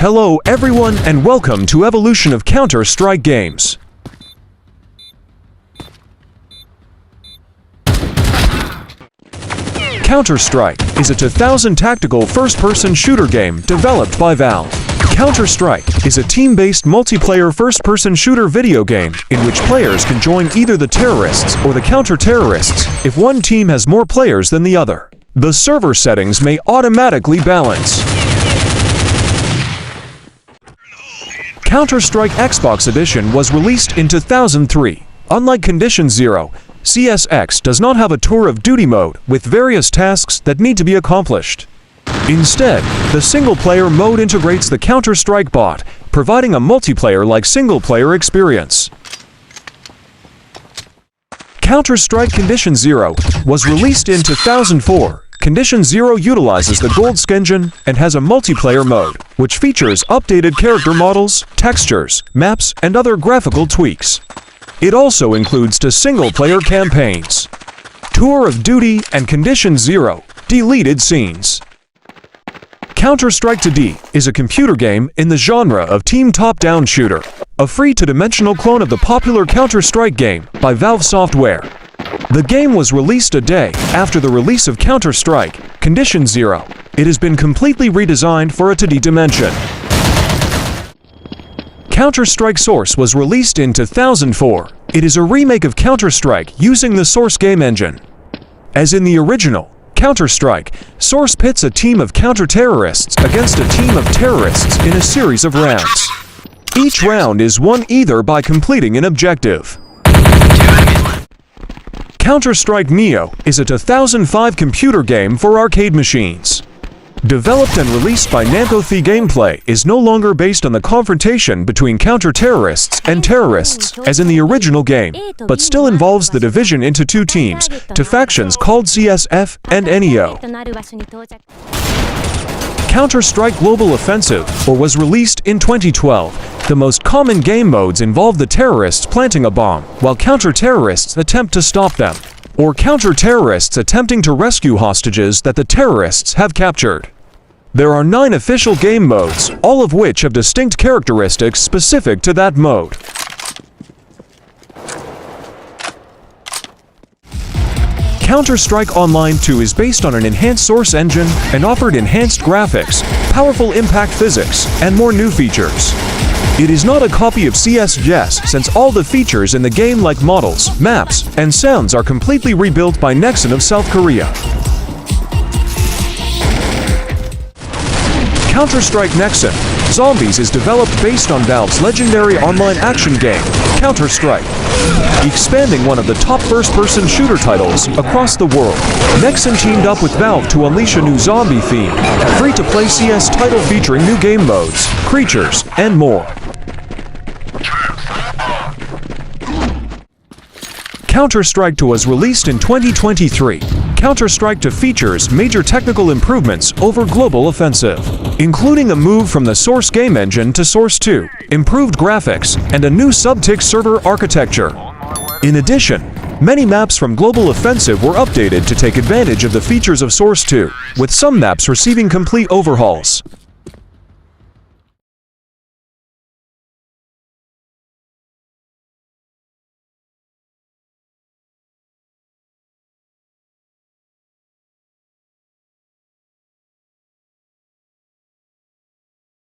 Hello everyone and welcome to Evolution of Counter-Strike Games. Counter-Strike is a 2000 tactical first-person shooter game developed by Valve. Counter-Strike is a team-based multiplayer first-person shooter video game in which players can join either the terrorists or the counter-terrorists if one team has more players than the other. The server settings may automatically balance. Counter-Strike Xbox Edition was released in 2003. Unlike Condition Zero, CSX does not have a tour of duty mode with various tasks that need to be accomplished. Instead, the single-player mode integrates the Counter-Strike bot, providing a multiplayer-like single-player experience. Counter-Strike Condition Zero was released in 2004. Condition Zero utilizes the Gold engine and has a multiplayer mode, which features updated character models, textures, maps, and other graphical tweaks. It also includes two single-player campaigns, Tour of Duty and Condition Zero, deleted scenes. Counter-Strike 2D is a computer game in the genre of team top-down shooter, a free-to-dimensional clone of the popular Counter-Strike game by Valve Software. The game was released a day after the release of Counter-Strike Condition Zero. It has been completely redesigned for a 2D dimension. Counter-Strike Source was released in 2004. It is a remake of Counter-Strike using the Source game engine. As in the original, Counter-Strike, Source pits a team of counter-terrorists against a team of terrorists in a series of rounds. Each round is won either by completing an objective. Counter-Strike Neo is a 2005 computer game for arcade machines. Developed and released by Namco. The gameplay is no longer based on the confrontation between counter-terrorists and terrorists as in the original game, but still involves the division into two teams, to factions called CSF and NEO. Counter-Strike Global Offensive was released in 2012. The most common game modes involve the terrorists planting a bomb, while counter-terrorists attempt to stop them, or counter-terrorists attempting to rescue hostages that the terrorists have captured. There are 9 official game modes, all of which have distinct characteristics specific to that mode. Counter-Strike Online 2 is based on an enhanced Source engine and offered enhanced graphics, powerful impact physics, and more new features. It is not a copy of CSGS since all the features in the game like models, maps, and sounds are completely rebuilt by Nexon of South Korea. Counter-Strike Nexon Zombies is developed based on Valve's legendary online action game, Counter-Strike. Expanding one of the top first-person shooter titles across the world, Nexon teamed up with Valve to unleash a new zombie theme, free-to-play CS title featuring new game modes, creatures, and more. Counter-Strike 2 was released in 2023. Counter-Strike 2 features major technical improvements over Global Offensive, including a move from the Source game engine to Source 2, improved graphics, and a new subtick server architecture. In addition, many maps from Global Offensive were updated to take advantage of the features of Source 2, with some maps receiving complete overhauls.